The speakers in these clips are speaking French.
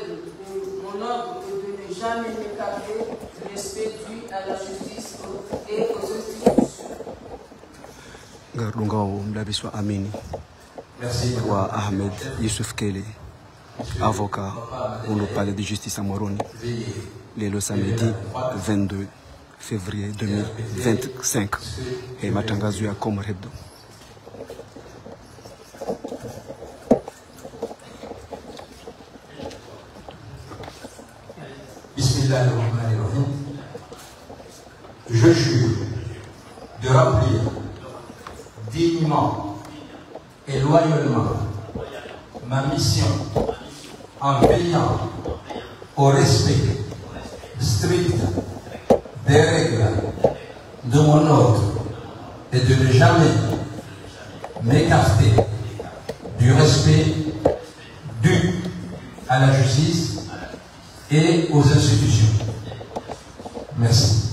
de mon ordre est de ne jamais m'écarter du respect dû à la justice et aux institutions. Roi Ahmed Youssouf Kele, avocat au palais de justice à Moroni, le samedi 22 février 2025 et matangazo ya Komar Hebdo. Bismillahirrahmanirrahim. Je jure de remplir dignement et loyalement ma mission en veillant au respect strict des règles de mon ordre et de ne jamais m'écarter du respect dû à la justice et aux institutions. Merci.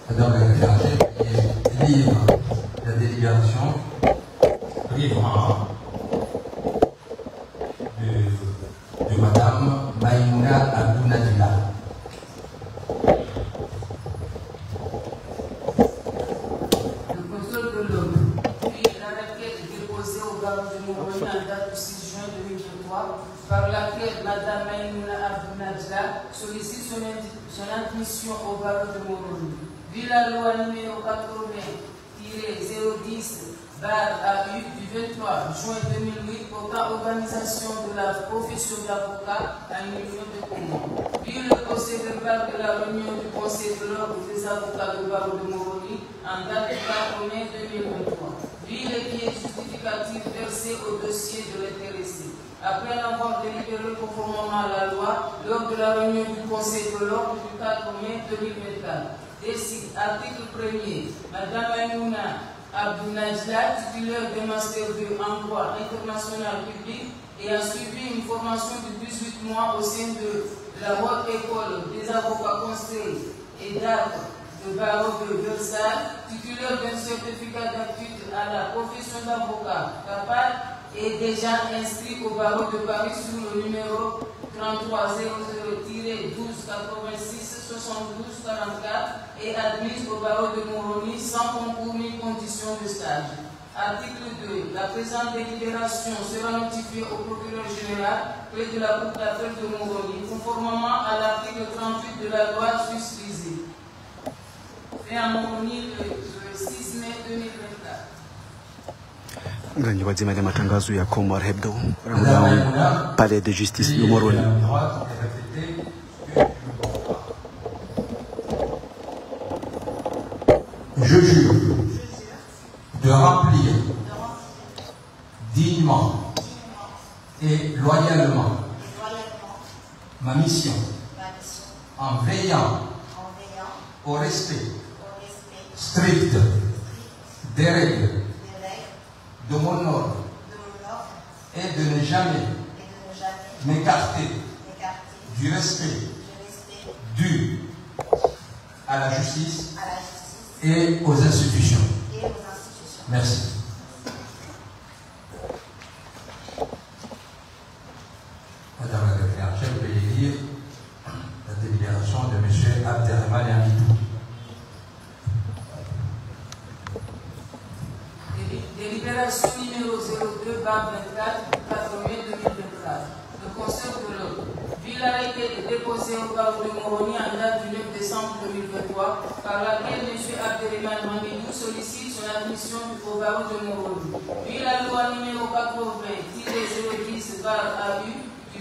Madame la Présidente, livre la délibération de Madame Maïmouna Abdounadila. Le contrôle de l'homme, puis la requête déposée au barreau de Moroni en date du 6 juin 2023, par laquelle Madame Maïmouna Abdounadila sollicite son admission au barreau de Moroni. Vu la loi numéro 80-010/AU du 23 juin 2008 portant organisation de la profession d'avocat à une union de communes. Vu le procès verbal de la réunion du Conseil de l'ordre des avocats du barreau de Moroni en date du 4 mai 2023. Vu les pièces justificatives versées au dossier de l'intéressé. Après l'avoir délibéré conformément à la loi lors de la réunion du Conseil de l'ordre du 4 mai 2024. Décide, article 1er, Madame Maïmouna Abdounadila, titulaire de master 2 en droit international public et a suivi une formation de 18 mois au sein de la Haute École des avocats conseils et d'art de barreau de Versailles, titulaire d'un certificat d'aptitude à la profession d'avocat capable est déjà inscrit au barreau de Paris sous le numéro 3300-86-72-44 et admise au barreau de Moroni sans concours ni condition de stage. Article 2. La présente délibération sera notifiée au procureur général près de la cour d'appel de Moroni, conformément à l'article 38 de la loi susvisée. Fait à Moroni le 6 mai 2024. Ngani wazima ya matangazo ya Komar Hebdo palais de justice de Moroni. Je jure de remplir dignement et loyalement ma mission en veillant au respect strict des règles de mon ordre et de ne jamais m'écarter du respect dû à la justice et aux institutions. Merci. Madame la Présidente, je vais lire la délibération de M. Abderrahmane Amidou. Délibération numéro 02/24 du 4 mai 2024. Le Conseil de l'ordre. Vu la requête déposée au barreau de Moroni en date du 9 décembre 2023, par laquelle M. Abderrahmane Amidou sollicite son admission au barreau de Moroni. Vu la loi numéro 80-010/AU du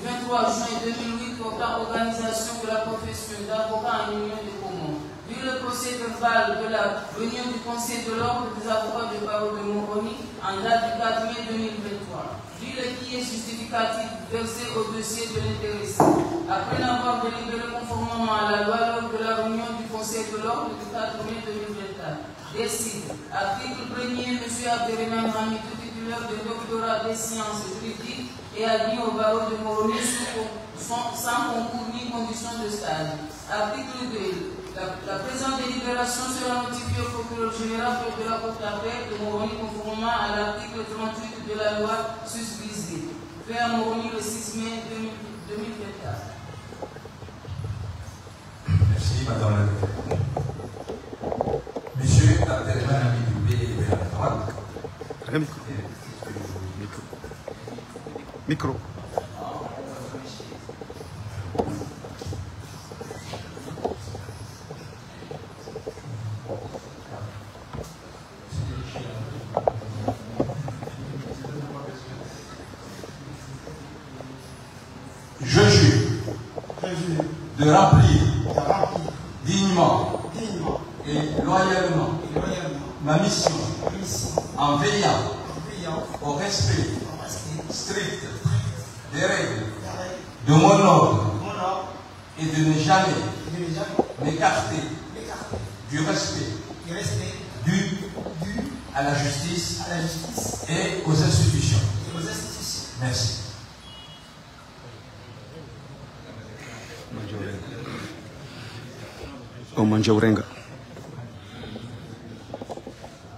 23 juin 2008 portant organisation de la profession d'avocat en union de communs. Vu le procès verbal de la réunion du Conseil de l'ordre des avocats du barreau de Moroni en date du 4 mai 2023. Vu le pièce justificatif versé au dossier de l'intéressé. Après l'avoir délibéré conformément à la loi lors de la réunion du Conseil de l'ordre du 4 mai 2024. Décide. Article 1er, M. Abderrahmane Amidou, titulaire de doctorat des sciences juridiques et admis au barreau de Moroni sans concours ni condition de stage. Article 2. La présente délibération sera notifiée au procureur général de la Cour d'appel de Moroni conformément à l'article 38 de la loi susvisée. Fait à Moroni le 6 mai 2024. Merci, Madame la Présidente. Monsieur Abdelman Amidou B. vers la droite. Micro. Je jure de remplir dignement et loyalement ma mission en veillant au respect strict des règles de mon ordre et de ne jamais m'écarter du respect dû à la justice et aux institutions. Merci. Manjaurenga.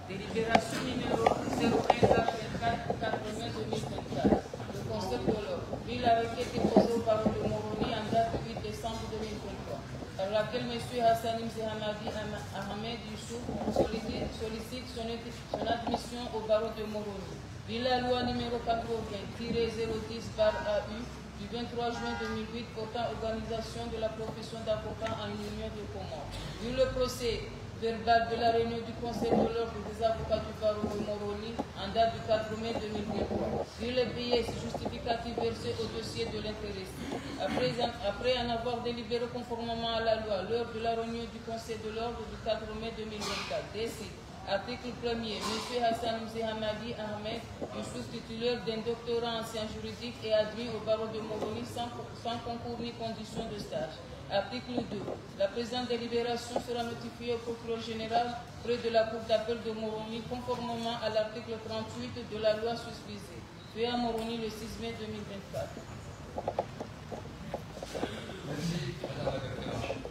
Délibération numéro 01-24-80-2024. Le Conseil de l'ordre. Vu la requête déposée au barreau de Moroni en date du 8 décembre 2023, par laquelle M. Hassanim Zehamadi Ahmed Youssouf sollicite son admission au barreau de Moroni. Vu la loi numéro 80-010/AU du 23 juin 2008 portant organisation de la profession d'avocat en union de Comores. Vu le procès verbal de la réunion du Conseil de l'ordre des avocats du barreau de Moroni en date du 4 mai 2023. Vu les billets justificatifs versés au dossier de l'intéressé. Après en avoir délibéré conformément à la loi lors de la réunion du Conseil de l'ordre du 4 mai 2024, décide. Article 1er. M. Hassan Zehamadi Ahmed, Youssouf titulaire d'un doctorat en sciences juridiques et admis au barreau de Moroni sans concours ni condition de stage. Article 2. La présente délibération sera notifiée au procureur général près de la Cour d'appel de Moroni conformément à l'article 38 de la loi susvisée. Fait à Moroni le 6 mai 2024. Merci, Madame la Présidente.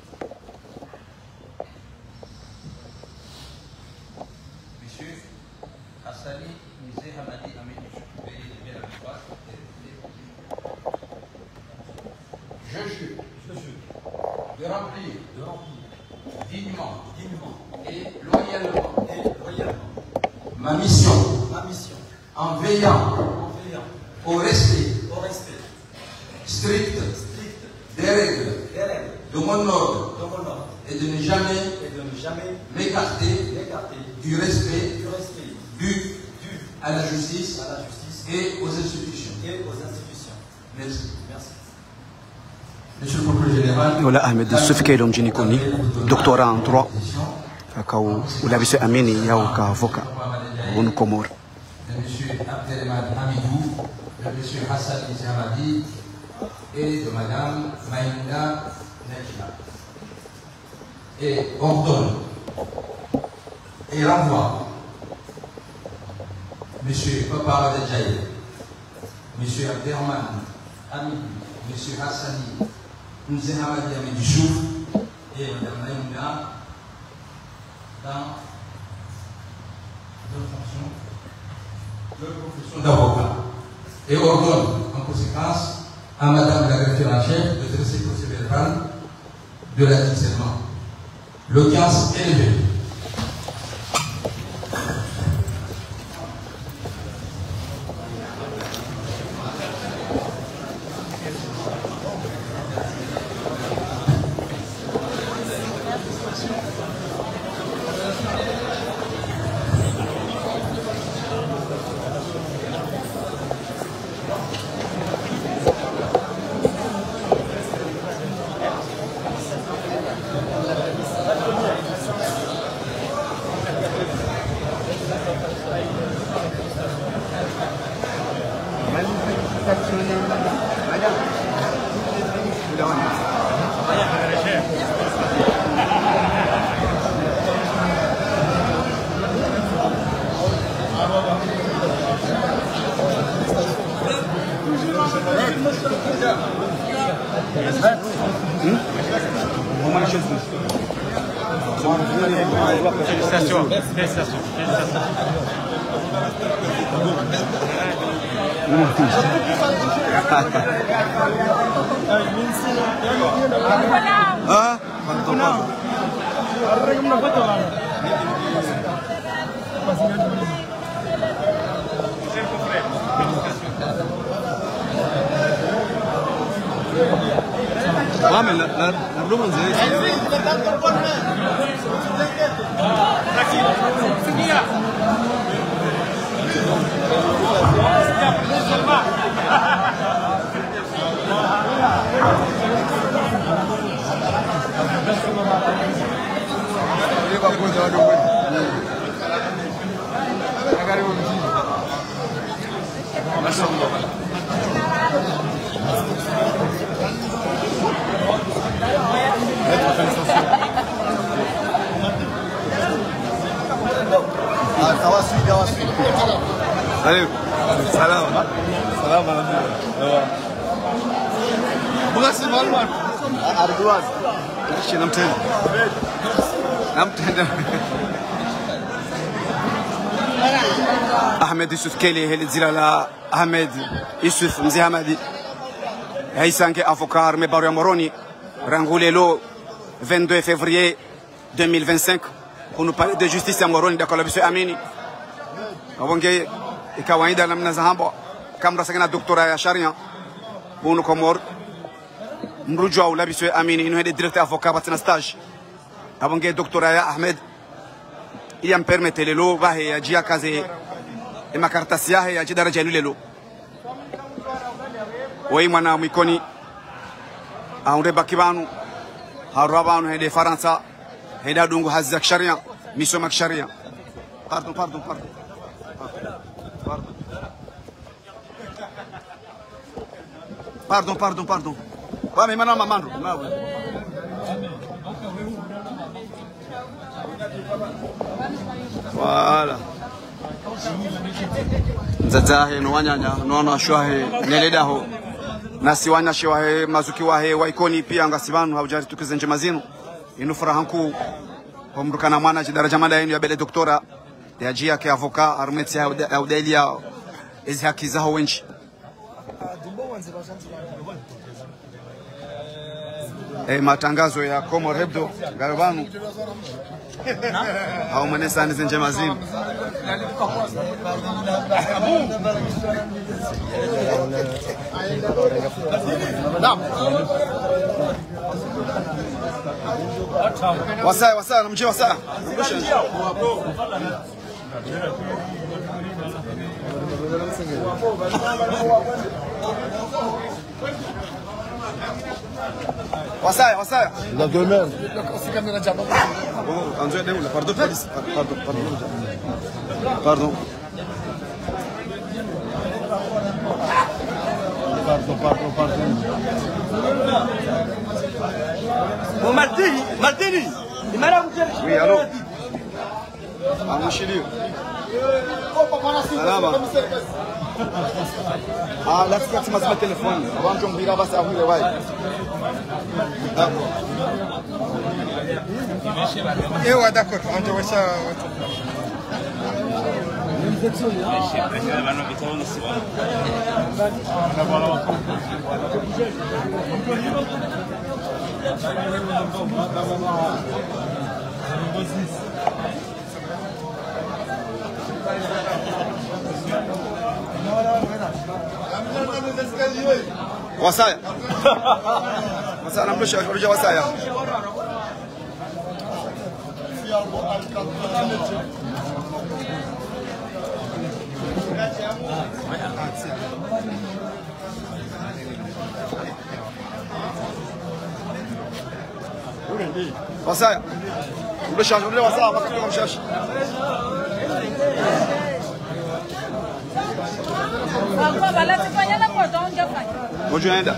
Monsieur Hassani Nizé Hamadi Amélie, je jure de remplir dignement et loyalement ma mission en veillant au respect strict des règles de mon ordre et de ne jamais m'écarter du respect dû à la justice et aux institutions. Merci. Monsieur le procureur général, Voilà Ahmed Youssouf Keylom Djinikoni, doctorat en droit. Akao ulabise amini yao ka avocat wonu Comores. de M. Abdelman Amidou, de M. Hassan Zehamadi et de Mme Maïna Nejla. Et ordonne et renvoie M. Papa Adjaye, M. Abdelman Amidou, M. Hassani Zehamadi Amélie Youssouf et Mme Maïna dans leur fonction de profession d'avocat et ordonne en conséquence à Madame la greffière en chef de dresser le procès verbal de la discernement. L'audience est levée. Vous Félicitations. Félicitations. Vamos, la Blumen Allez, salam. Salam alaikum. Bukan sih malu. Ada dua. Ini namten. Namten. Ahmed Yusuf Kelly هل زيلا Ahmed Yusuf Mzee Hamadi. Haïsanke avocat armé Barrio Moroni. Rangulelo 22 février 2025 pour nous parler de justice à Moroni d'accord le monsieur Amini. Awonge ikawaida namna za hambo kamra sakana doktora ya sharia bunu komor mrujo au labiswe Amini ino hede directeur avocat patina stage awonge doktora ya Ahmed ili ampermete lelo bahe ya jia kaze e makartasi yahe ya daraja lelo wai mwana mwikoni aunde bakibanu harabanu hede faransa heda dungu hazak sharia misomak sharia pardon Pardon. Ouais, mais maintenant, maman. Voilà. Nzazahe no wanyanya no ashwahe neledaho nasi wanya shwahe mazuki wahe waikoni pia ngasibanu haujari tukize nje mazinu inu furaha nkuu pomrukana mwana daraja mada yenu ya bele doktora ya jia ke avoka armeti ya udelia ezi haki zao wenchi matangazo ya Komor Hebdo Garabanu au manesa ni nje mazini wasaya namjia wasaya Wasaya. La domaine. Pardon. Bon, Martini. Oui, allô. Amushiri. Salama. Là, c'est ma téléphone. Avant de me dire, va s'avoir, ouais. Et ouais, d'accord. On te voit ça. Wasaya. Wasaya namrusha kurja wasaya. Wasaya. Namrusha kurja wasaya wakati kumshashi. Onde anda?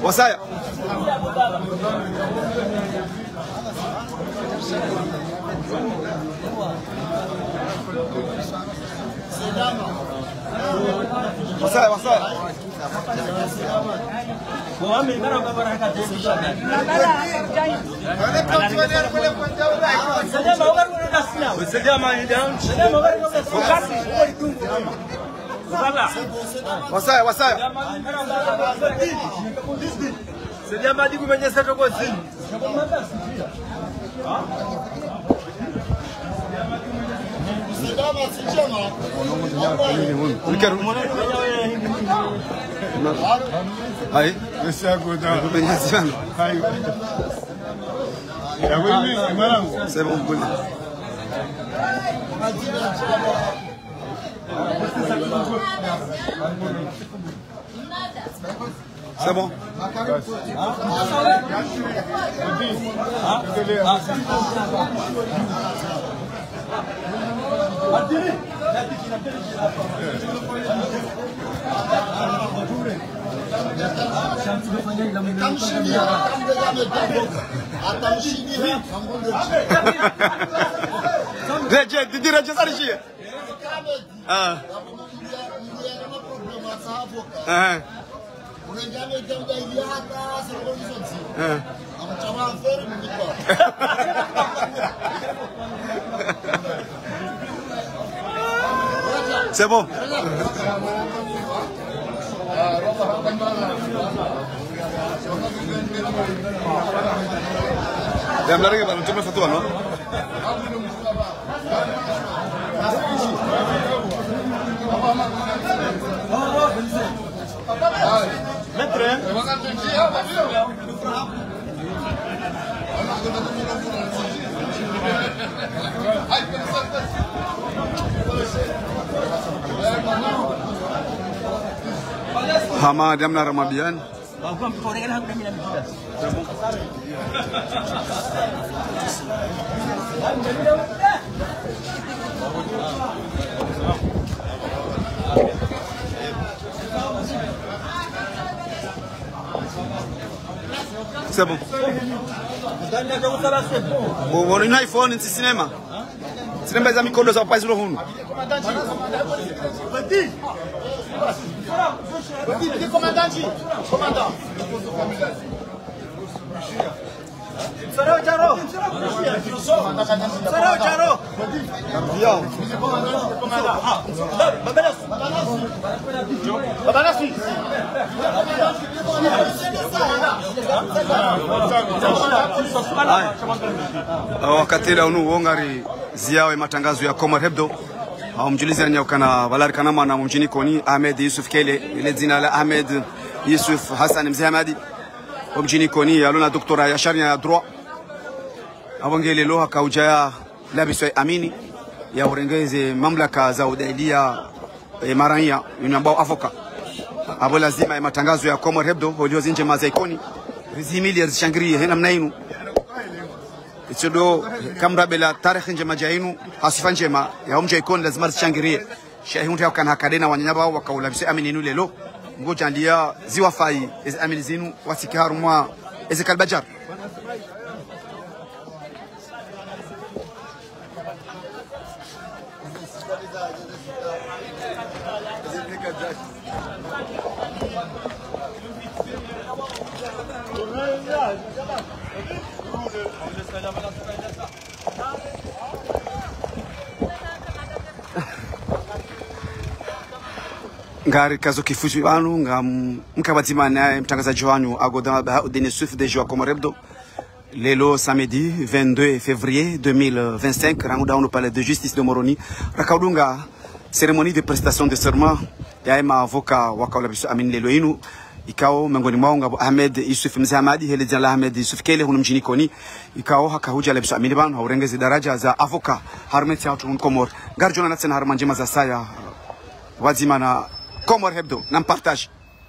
Wasaya. Wasaya. Wasaya. Aí, esse é agora. C'est bon, bon. C'est bon. C'est bon. Ya mlarege bana tume fatwa no. Hama Damna Ramabian. C'est bon. On a un iPhone, c'est cinéma. Cinéma, les amis, qu'on ne pas sur le round. Commandant. Wakati la unu wongari ziao matangazo ya Komar Hebdo mjulizi anyakana Valari Kanama na mjini Koni Ahmed Yusuf Kele ile jina la Ahmed Yusuf Hassan Mzee Hamadi mjini Koni alona doktora ya sharia ya droit awangele lo hakauja labiso amini ya urengeze mamlaka za udailia marania unambao avoka abo lazima matangazo ya Komar Hebdo holio zinje mazaikoni rizimili zishangiri hena mnainu Itodo kamra bela tarikh njema jainu asifa njema ya umja ikoni lazima zishangirie shahunta kan hakadena wanyaba wakaula bisi amininu lelo ngoja ndia ziwa fai ez aminizinu wasikaru mwa ezekal bajar ngari kazo kifuji wanu mkabatima naye mtangazaji wanyu Agoda Bahaudine Yusuf de Joa Komar Hebdo lelo samedi 22 février 2025 ranguda au palais de justice de Moroni rakaudunga cérémonie de prestation de serment ya ma avocat wakaula bisu amin lelo inu ikao miongoni mwao ngabo Ahmed Yusuf Mzee Hamadi hele jala Ahmed Yusuf Kele hunu mjini Koni ikao hakahuja labisu amini banu haurengezi daraja za avocat harmeti ya utun Komor garjona natsena harmanjima za saya wazima na Komar Hebdo nam partage